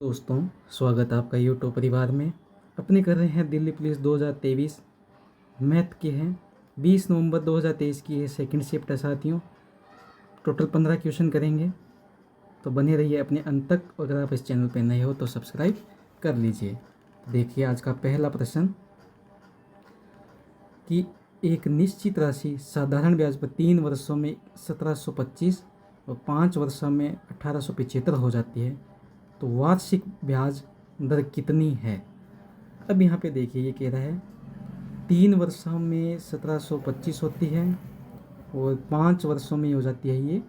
दोस्तों, स्वागत है आपका यूट्यूब परिवार में। अपने कर रहे हैं दिल्ली पुलिस 2023 मैथ के हैं। 20 नवंबर 2023 की ये सेकंड शिफ्ट है साथियों। टोटल 15 क्वेश्चन करेंगे, तो बने रहिए अपने अंत तक। और अगर आप इस चैनल पर नए हो तो सब्सक्राइब कर लीजिए। देखिए आज का पहला प्रश्न कि एक निश्चित राशि साधारण ब्याज पर 3 वर्षों में 1725 और 5 वर्षों में 1875 हो जाती है, तो वार्षिक ब्याज दर कितनी है। अब यहाँ पे देखिए ये कह रहा है 3 वर्षों में 1725 होती है और 5 वर्षों में हो जाती है ये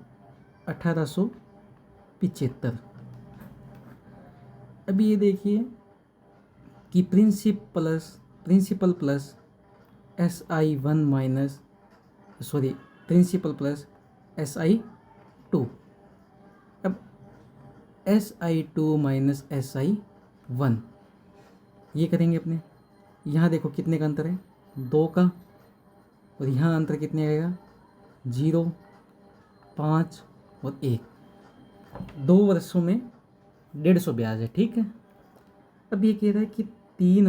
1875। अभी ये देखिए कि principal plus SI1 minus principal plus SI2। अब SI2 माइनस SI1 ये करेंगे अपने। यहाँ देखो कितने का अंतर है, 2 का, और यहाँ अंतर कितने आएगा, 0, 5 और 1। 2 वर्षों में 150 ब्याज है, ठीक है। अब ये कह रहा है कि 3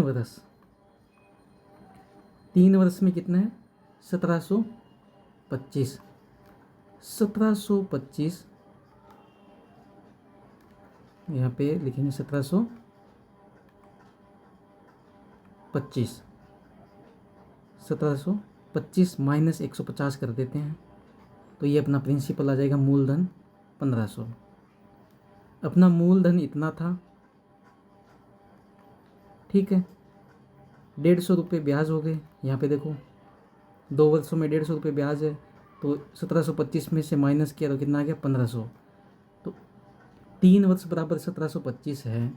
वर्ष में कितना है, 1725। 1725 यहाँ पे लिखेंगे 1725 माइनस 150 कर देते हैं, तो ये अपना प्रिंसिपल आ जाएगा मूलधन 1500। अपना मूलधन इतना था, ठीक है। 150 रुपये ब्याज हो गए। यहाँ पे देखो 2 वर्षों में 150 रुपये ब्याज है, तो 1725 में से माइनस किया तो कितना आ गया, 1500। तो 3 वर्ष बराबर 1725 है,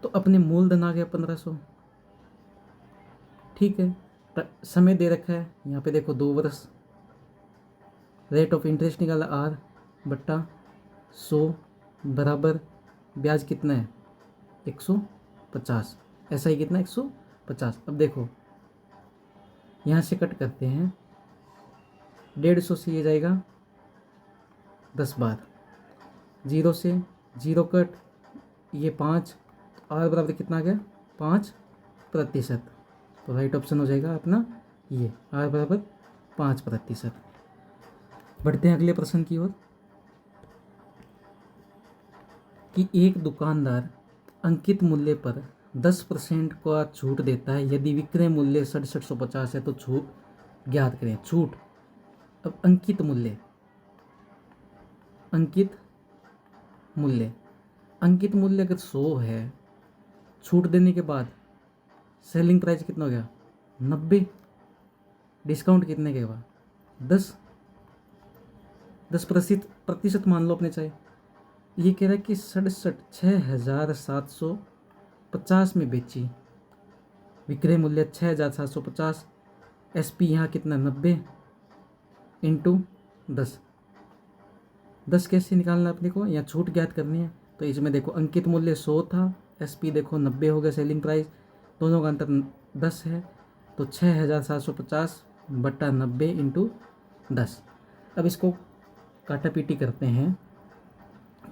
तो अपने मूलधन आ गया 1500, ठीक है। समय दे रखा है यहाँ पे देखो 2 वर्ष। रेट ऑफ इंटरेस्ट निकाला R बट्टा 100 बराबर ब्याज कितना है, 150। ऐसा ही कितना, 150। अब देखो यहाँ से कट करते हैं, 150 से ये जाएगा 10 बार, 0 से 0 कट, ये 5, R बराबर कितना आ गया, 5%। तो राइट ऑप्शन हो जाएगा अपना ये, R बराबर 5%। बढ़ते हैं अगले प्रश्न की ओर कि एक दुकानदार अंकित मूल्य पर 10% का छूट देता है यदि विक्रय मूल्य 6750 है, तो छूट ज्ञात करें। छूट, अब अंकित मूल्य अगर 100 है, छूट देने के बाद सेलिंग प्राइस कितना हो गया, 90। डिस्काउंट कितने के बाद, 10% मान लो अपने चाहे। ये कह रहा है कि 67,750 में बेची, विक्रय मूल्य 6,750, SP यहाँ कितना, 90 इंटू 10। 10 कैसे निकालना है अपने को, यहाँ छूट ज्ञात करनी है। तो इसमें देखो अंकित मूल्य 100 था, SP देखो 90 हो गया सेलिंग प्राइस, दोनों का अंतर 10 है, तो 6,750 बट्टा 90 इंटू 10। अब इसको काटा पीटी करते हैं,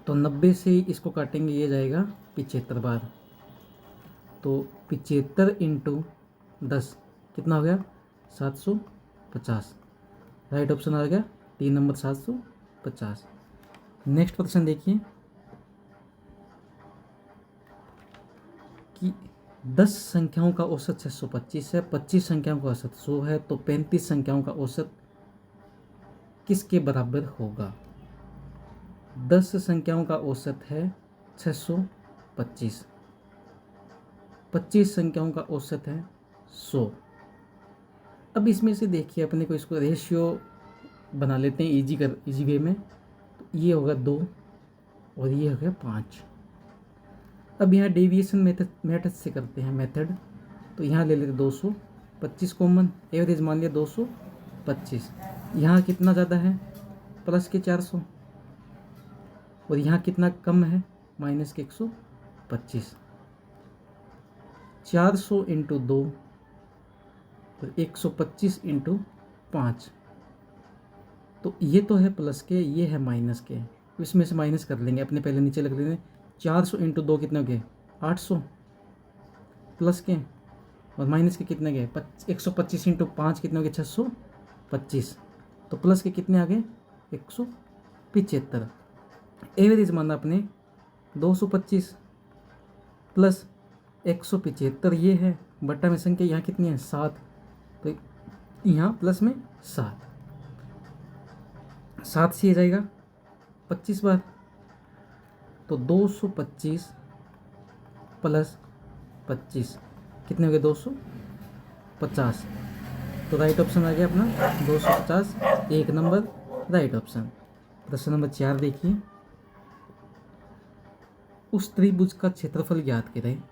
तो 90 से इसको काटेंगे, ये जाएगा 75 बार, तो 75 इंटू 10 कितना हो गया, 750। राइट ऑप्शन आ गया 3 नंबर 750। नेक्स्ट प्रश्न देखिए कि 10 संख्याओं का औसत 625 है, 25 संख्याओं का औसत 100 है, तो 35 संख्याओं का औसत किसके बराबर होगा। 10 संख्याओं का औसत है 625, 25 संख्याओं का औसत है 100। अब इसमें से देखिए अपने को इसको रेशियो बना लेते हैं इजी वे में। तो ये होगा 2 और ये हो गया 5। अब यहाँ डेविएशन मेथड से करते हैं मेथड, तो यहाँ ले लेते 225 कॉमन, एवरेज मान लिया 225। यहाँ कितना ज़्यादा है, प्लस के 400, और यहाँ कितना कम है, माइनस के 125। 400 इंटू 2 और 125 इंटू 5, तो ये तो है प्लस के, ये है माइनस के, इसमें से माइनस कर लेंगे अपने, पहले नीचे लग लेंगे 400 इंटू 2 कितने हो गए 800, प्लस के और माइनस के कितने गए 125 इंटू 5 कितने हो गए 625, तो प्लस के कितने आ गए 175। एवरेज माना अपने 225 प्लस 175 ये है, बट्टा में संख्या यहाँ कितनी है 7, तो यहाँ प्लस में 7 से ये जाएगा 25 बार, तो 225 प्लस 25 कितने हो गए 250, तो राइट ऑप्शन आ गया अपना 250, एक नंबर राइट ऑप्शन। प्रश्न नंबर 4 देखिए, उस त्रिभुज का क्षेत्रफल ज्ञात करें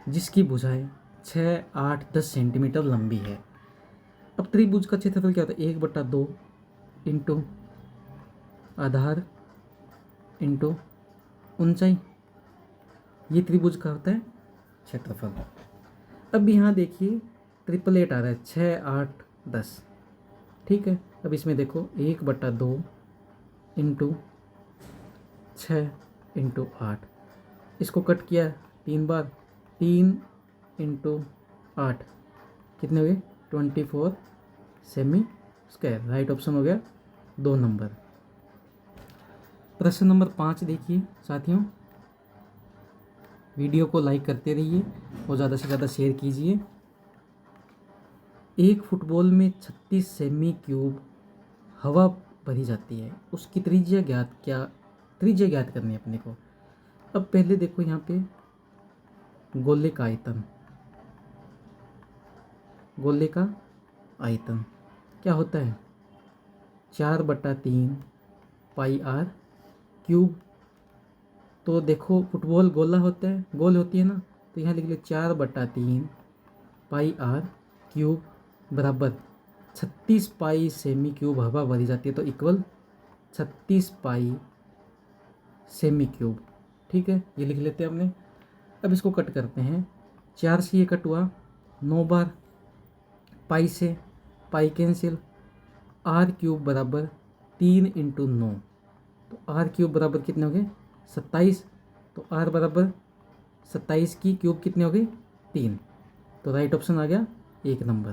जिसकी भुजाएं 6, 8, 10 सेंटीमीटर लंबी है। अब त्रिभुज का क्षेत्रफल क्या होता है 1/2 इंटू आधार इंटू ऊंचाई, ये त्रिभुज का होता है क्षेत्रफल। अब यहाँ देखिए 888 आ रहा है 6, 8, 10, ठीक है। अब इसमें देखो 1/2 इंटू 6 इंटू 8, इसको कट किया 3 बार, 3 इंटू 8 कितने हुए 24 सेमी स्क्वायर, राइट ऑप्शन हो गया 2 नंबर। प्रश्न नंबर 5 देखिए साथियों, वीडियो को लाइक करते रहिए और ज़्यादा से ज़्यादा शेयर कीजिए। एक फुटबॉल में 36 सेमी क्यूब हवा भरी जाती है, उसकी त्रिज्या ज्ञात करनी है अपने को। अब पहले देखो यहाँ पे गोले का आयतन क्या होता है 4/3 पाई आर क्यूब। तो देखो फुटबॉल गोला होता है, गोल होती है ना, तो यहाँ लिख लो 4/3 पाई आर क्यूब बराबर 36 पाई सेमी क्यूब हवा भरी जाती है, तो इक्वल 36 पाई सेमी क्यूब, ठीक है, ये लिख लेते हैं हमने। अब इसको कट करते हैं, 4 से ये कट हुआ 9 बार, पाई से पाई कैंसिल, आर क्यूब बराबर 3 इंटू 9, तो आर क्यूब बराबर कितने हो गए 27, तो आर बराबर 27 की क्यूब कितने हो गई 3, तो राइट ऑप्शन आ गया 1 नंबर।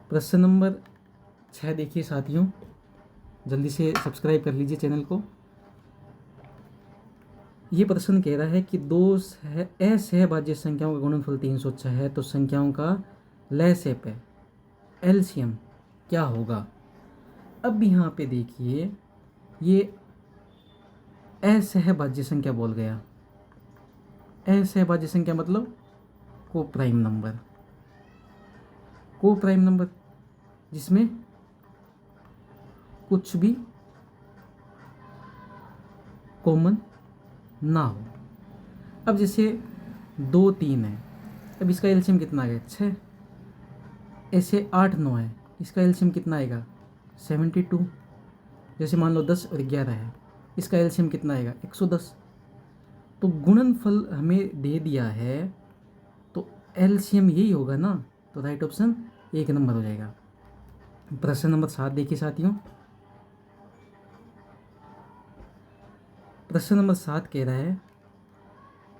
प्रश्न नंबर 6 देखिए साथियों, जल्दी से सब्सक्राइब कर लीजिए चैनल को। ये प्रश्न कह रहा है कि दो असहभाज्य संख्याओं का गुणनफल 306 है, तो संख्याओं का लसागु है एलसीएम क्या होगा। अब यहाँ पे देखिए ये असहभाज्य संख्या बोल गया, असहभाज्य संख्या मतलब को प्राइम नंबर जिसमें कुछ भी कॉमन ना हो। अब जैसे 2, 3 है, अब इसका एलसीएम कितना आ गया 6, ऐसे 8, 9 है, इसका एलसीएम कितना आएगा 72। जैसे मान लो 10 और 11 है, इसका एलसीएम कितना आएगा 110। तो गुणनफल हमें दे दिया है, तो एलसीएम यही होगा ना, तो राइट ऑप्शन 1 नंबर हो जाएगा। प्रश्न नंबर 7 देखिए साथियों, प्रश्न नंबर 7 कह रहा है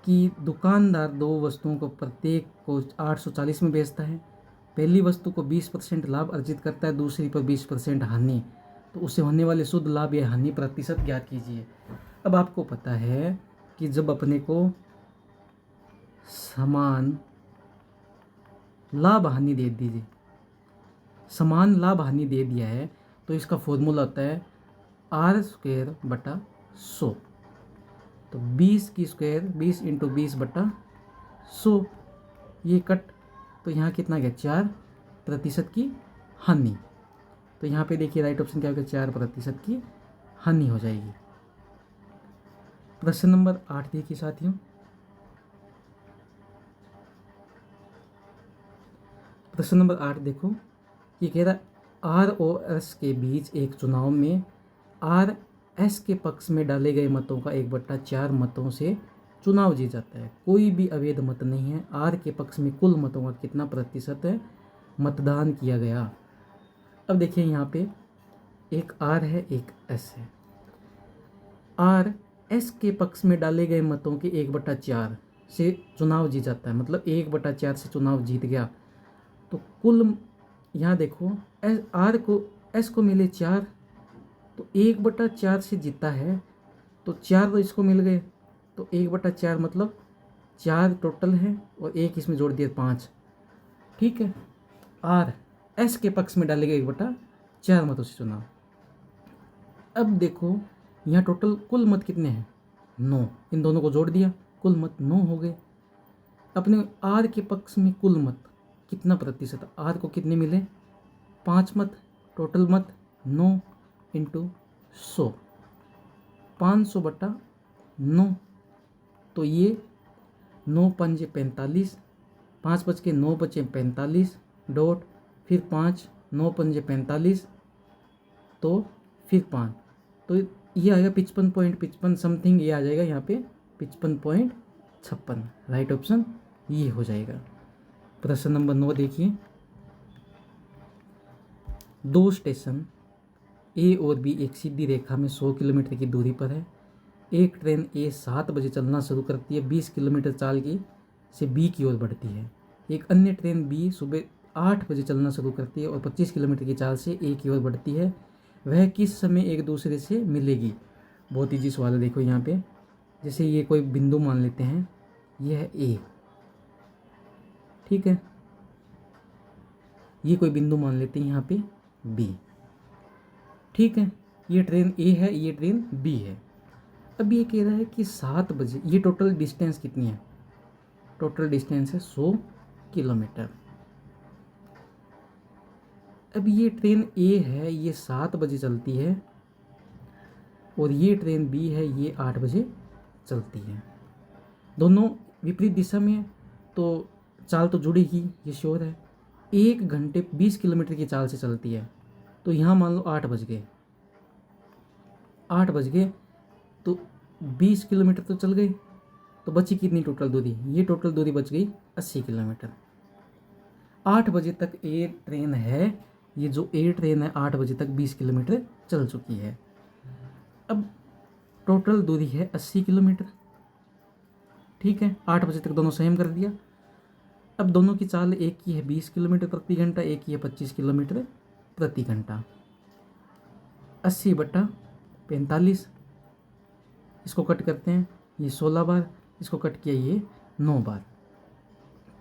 कि दुकानदार 2 वस्तुओं को प्रत्येक को 840 में बेचता है। पहली वस्तु को 20% लाभ अर्जित करता है, दूसरी पर 20% हानि, तो उससे होने वाले शुद्ध लाभ या हानि प्रतिशत ज्ञात कीजिए। अब आपको पता है कि जब अपने को समान लाभ हानि दे दीजिए, समान लाभ हानि दे दिया है, तो इसका फॉर्मूला होता है R²/100, तो 20 की स्क्वायर 20 इंटू 20/100, ये कट, तो यहाँ कितना गया 4% की हानि, तो यहाँ पे देखिए राइट ऑप्शन क्या होगा 4% की हानि हो जाएगी। प्रश्न नंबर 8 देखिए साथियों, प्रश्न नंबर 8 देखो, ये कह रहा है आर और एस के बीच एक चुनाव में आर एस के पक्ष में डाले गए मतों का 1/4 मतों से चुनाव जीत जाता है। कोई भी अवैध मत नहीं है। आर के पक्ष में कुल मतों का कितना प्रतिशत है मतदान किया गया। अब देखिए यहाँ पे एक आर है एक एस है। आर एस के पक्ष में डाले गए मतों के 1/4 से चुनाव जीत जाता है, मतलब 1/4 से चुनाव जीत गया। तो कुल यहाँ देखो एस को मिले 4, तो 1/4 से जीता है, तो 4 तो इसको मिल गए, तो 1/4 मतलब 4 टोटल है और 1 इसमें जोड़ दिया 5। ठीक है, आर एस के पक्ष में डालेगा 1/4 मतों से चुनाव। अब देखो यहाँ टोटल कुल मत कितने हैं, 9, इन दोनों को जोड़ दिया, कुल मत 9 हो गए। अपने आर के पक्ष में कुल मत कितना प्रतिशत, आर को कितने मिले, 5 मत, टोटल मत 9 इंटू 100, 500/9। तो ये 9 पंजे 45, 5 बच के 9 बचे 45 डॉट, फिर 5, 9 पंजे 45, तो फिर 5, तो ये आएगा 55.55 समथिंग, ये आ जाएगा यहाँ पे 55.56। राइट ऑप्शन ये हो जाएगा। प्रश्न नंबर 9 देखिए, 2 स्टेशन ए और बी एक सीधी रेखा में 100 किलोमीटर की दूरी पर है। एक ट्रेन ए 7 बजे चलना शुरू करती है, 20 किलोमीटर चाल की से बी की ओर बढ़ती है। एक अन्य ट्रेन बी सुबह 8 बजे चलना शुरू करती है और 25 किलोमीटर की चाल से ए की ओर बढ़ती है। वह किस समय एक दूसरे से मिलेगी। बहुत ईजी सवाल है। देखो यहाँ पे जैसे ये कोई बिंदु मान लेते हैं, ये है ए, ठीक है, ये कोई बिंदु मान लेते हैं यहाँ पे बी, ठीक है, ये ट्रेन ए है, ये ट्रेन बी है। अब ये कह रहा है कि 7 बजे, ये टोटल डिस्टेंस कितनी है, टोटल डिस्टेंस है 100 किलोमीटर। अब ये ट्रेन ए है, ये 7 बजे चलती है और ये ट्रेन बी है, ये 8 बजे चलती है। दोनों विपरीत दिशा में है, तो चाल तो जुड़ेगी, ये श्योर है। 1 घंटे 20 किलोमीटर की चाल से चलती है, तो यहाँ मान लो 8 बज गए, 8 बज गए तो 20 किलोमीटर तो चल गई, तो बची कितनी टोटल दूरी, ये टोटल दूरी बच गई 80 किलोमीटर। 8 बजे तक ए ट्रेन है, ये जो ए ट्रेन है 8 बजे तक 20 किलोमीटर चल चुकी है। अब टोटल दूरी है 80 किलोमीटर, ठीक है, 8 बजे तक दोनों सेम कर दिया। अब दोनों की चाल, एक की है 20 किलोमीटर प्रति घंटा, एक की है 25 किलोमीटर प्रति घंटा। 80/45, इसको कट करते हैं, ये 16 बार, इसको कट किया ये 9 बार,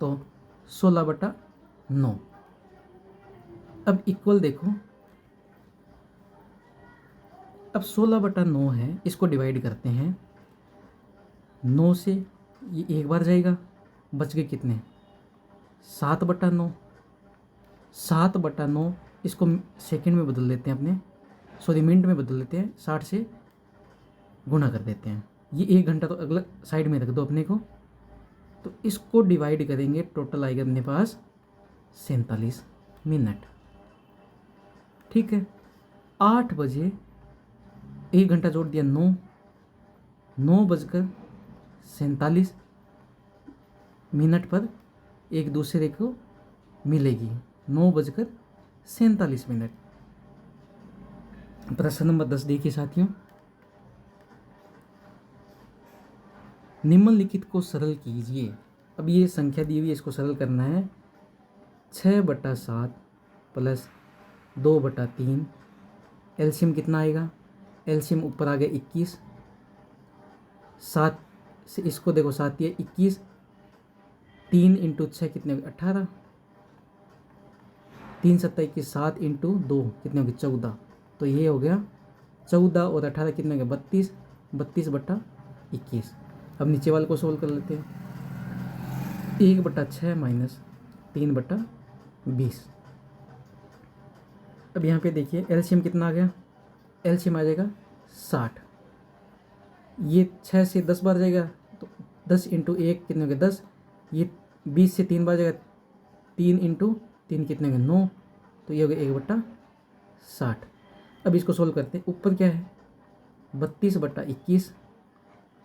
तो 16/9। अब इक्वल देखो, अब 16/9 है, इसको डिवाइड करते हैं, 9 से ये एक बार जाएगा, बच गए कितने, 7/9, 7/9, इसको सेकंड में बदल देते हैं अपने, सॉरी मिनट में बदल देते हैं, 60 से गुणा कर देते हैं। ये 1 घंटा तो अगला साइड में रख दो अपने को, तो इसको डिवाइड करेंगे, टोटल आएगा अपने पास 47 मिनट, ठीक है। 8 बजे 1 घंटा जोड़ दिया 9:47 मिनट पर एक दूसरे को मिलेगी, 9:47 मिनट। प्रश्न नंबर 10 देखिए साथियों, निम्नलिखित को सरल कीजिए। अब ये संख्या दी हुई है, इसको सरल करना है। 6/7 प्लस 2/3, एलसीएम कितना आएगा, एलसीएम ऊपर आ गया 21, 7 से इसको देखो, 7 या 21, 3 इंटू 6 कितने हो गए 18, 3 7 21, 7 इंटू 2 कितने हो गए 14, तो ये हो गया 14 और 18 कितने हो गए 32, 32/21। अब नीचे वाले को सोल्व कर लेते हैं, 1/6 माइनस 3/20। अब यहाँ पे देखिए एलसीएम कितना आ गया, एलसीएम आ जाएगा 60, ये 6 से 10 बार जाएगा, तो 10 इंटू 1 कितने हो गए 10, ये 20 से 3 बार जाएगा, 3 इंटू 3 कितने हो गए 9, तो ये हो गया 1/60। अब इसको सोल्व करते हैं, ऊपर क्या है 32/21,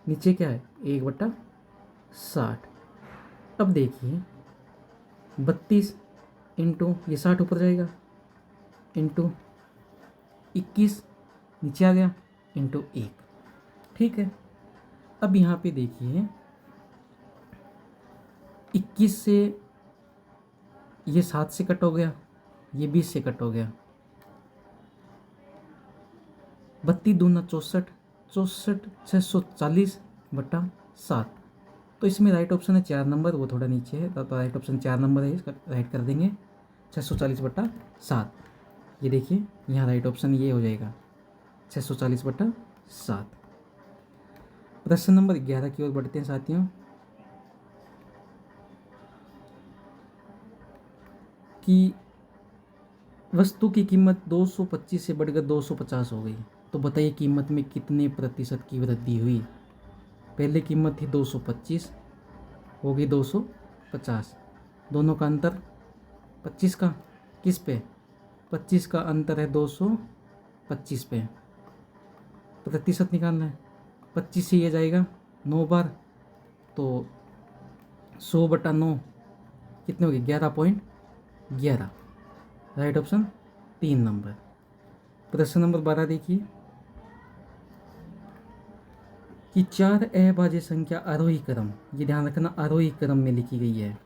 नीचे क्या है 1/60। अब देखिए 32 इंटू ये 60 ऊपर जाएगा, इंटू 21 नीचे आ गया, इंटू 1, ठीक है। अब यहाँ पे देखिए 21 से ये 7 से कट हो गया, ये 20 से कट हो गया, 32 दूना 64, 64 640/7। तो इसमें राइट ऑप्शन है 4 नंबर, वो थोड़ा नीचे है तो राइट ऑप्शन 4 नंबर है, इसका राइट कर देंगे 640/7। ये देखिए यहाँ राइट ऑप्शन ये हो जाएगा 640/7। प्रश्न नंबर 11 की ओर बढ़ते हैं साथियों कि वस्तु की कीमत 225 से बढ़कर 250 हो गई, तो बताइए कीमत में कितने प्रतिशत की वृद्धि हुई। पहले कीमत थी 225, हो गई 250, दोनों का अंतर 25 का, किस पे 25 का अंतर है 225 पे, प्रतिशत निकालना है। 25 से ये जाएगा 9 बार, तो 100/9 कितने हो गए 11.11, राइट ऑप्शन 3 नंबर। प्रश्न नंबर 12 देखिए कि 4 अभाज्य संख्या आरोही क्रम, ये ध्यान रखना आरोही क्रम में लिखी गई है।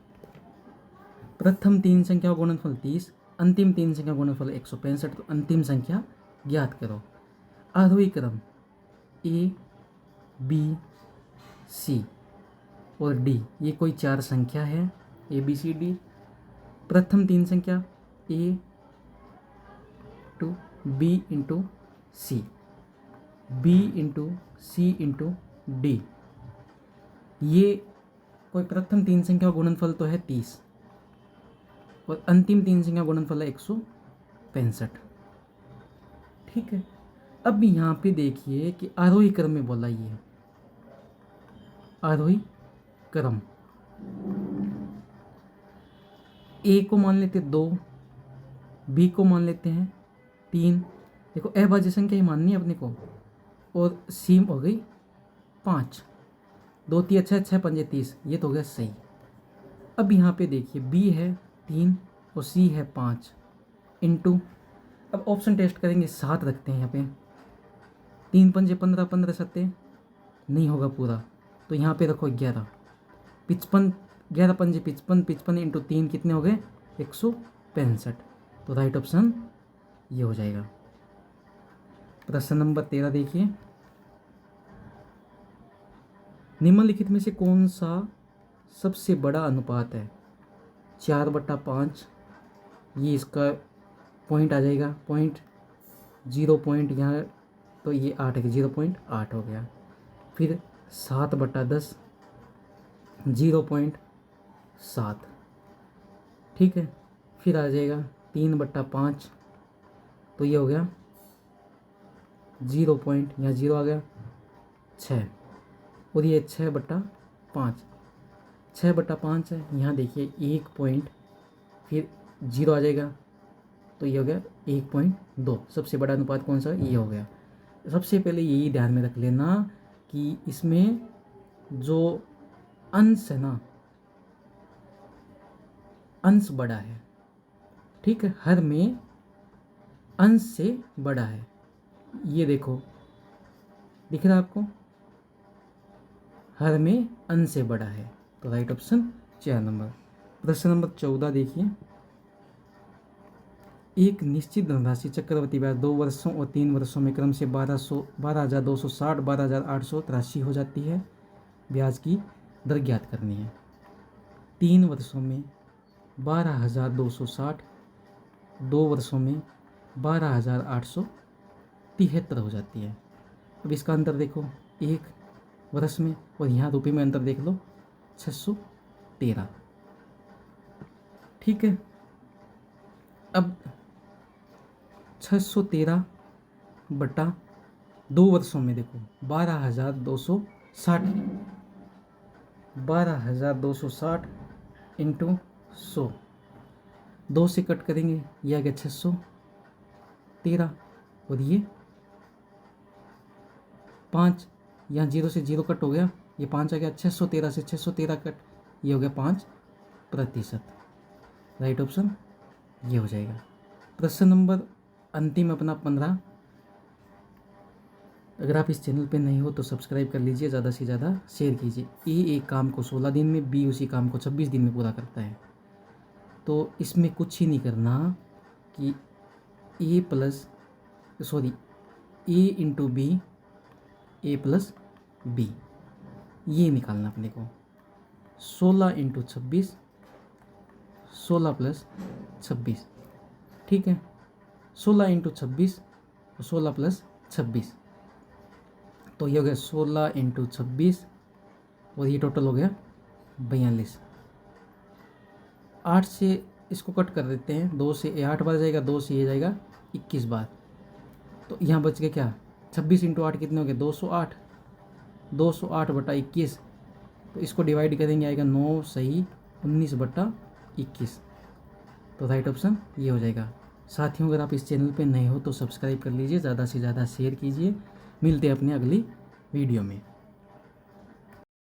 प्रथम 3 संख्या का गुणनफल 30, अंतिम 3 संख्या का गुणनफल 165, तो अंतिम संख्या ज्ञात करो। आरोही क्रम A B C और D, ये कोई 4 संख्या है A B C D। प्रथम 3 संख्या A to B into C, B into C into D, ये कोई प्रथम 3 संख्या का गुणनफल तो है 30 और अंतिम 3 संख्या का गुणनफल है 165। ठीक है, अब यहाँ पे देखिए कि आरोही क्रम में बोला ये है, आरोही क्रम। ए को मान लेते 2, बी को मान लेते हैं 3, देखो अभाज्य संख्या ही माननी है अपने को, और सी हो गई 5, 2 3 6 6 5 30, ये तो हो गया सही। अब यहाँ पे देखिए बी है 3 और सी है 5 इंटू, अब ऑप्शन टेस्ट करेंगे 7 रखते हैं यहाँ पे, 3 पंजे 15, 15 सत्ते नहीं होगा पूरा, तो यहाँ पे रखो 11, 55, 11 पंजे 55, 55 इंटू 3 कितने हो गए 165, तो राइट ऑप्शन ये हो जाएगा। प्रश्न नंबर 13 देखिए, निम्नलिखित में से कौन सा सबसे बड़ा अनुपात है। 4/5, ये इसका पॉइंट आ जाएगा, पॉइंट 0 पॉइंट यहाँ, तो ये 8 है, 0.8 हो गया। फिर 7/10, 0.7, ठीक है। फिर आ जाएगा 3/5, तो ये हो गया 0 पॉइंट, यहाँ 0 आ गया 6, और ये 6/5, 6/5 है, यहाँ देखिए 1 पॉइंट, फिर 0 आ जाएगा, तो ये हो गया 1.2। सबसे बड़ा अनुपात कौन सा, ये हो गया। सबसे पहले यही ध्यान में रख लेना कि इसमें जो अंश है ना, अंश बड़ा है, ठीक है, हर में अंश से बड़ा है, ये देखो दिख रहा है आपको, हर में अंश से बड़ा है, तो राइट ऑप्शन 4 नंबर। प्रश्न नंबर 14 देखिए, एक निश्चित धनराशि चक्रवर्ती ब्याज 2 वर्षों और 3 वर्षों में क्रम से 12,260, 12,883 हो जाती है। ब्याज की दर ज्ञात करनी है। 3 वर्षों में 12,260, 2 वर्षों में 12,873 हो जाती है। अब इसका अंतर देखो 1 वर्ष में, और यहाँ रुपये में अंतर देख लो 613, ठीक है। अब 613/2 वर्षों में देखो 12,260, 12,260 इंटू 100, 2 से कट करेंगे, ये आ गया 613, और ये 5, यहाँ 0 से 0 कट हो गया, ये 5 आ गया, 613 से 613 कट, ये हो गया 5%, राइट ऑप्शन ये हो जाएगा। प्रश्न नंबर अंतिम अपना 15, अगर आप इस चैनल पे नहीं हो तो सब्सक्राइब कर लीजिए, ज़्यादा से ज़्यादा शेयर कीजिए। ए एक काम को 16 दिन में, बी उसी काम को 26 दिन में पूरा करता है। तो इसमें कुछ ही नहीं करना कि ए प्लस सॉरी ए इंटू बी, ए प्लस बी, ये निकालना अपने को। 16 इंटू 26, 16 प्लस 26, ठीक है। 16 इंटू 26 और 16 प्लस 26, तो ये हो गया 16 इंटू 26 और ये टोटल हो गया 42। 8 से इसको कट कर देते हैं, 2 से ये 8 बार जाएगा, 2 से ये जाएगा 21 बार, तो यहाँ बच गया क्या 26 इंटू 8 कितने हो गए 208, 208 बटा 21, तो इसको डिवाइड करेंगे आएगा 9 सही 19 बटा 21, तो राइट ऑप्शन ये हो जाएगा। साथियों अगर आप इस चैनल पे नए हो तो सब्सक्राइब कर लीजिए, ज़्यादा से ज़्यादा शेयर कीजिए। मिलते हैं अपने अगली वीडियो में।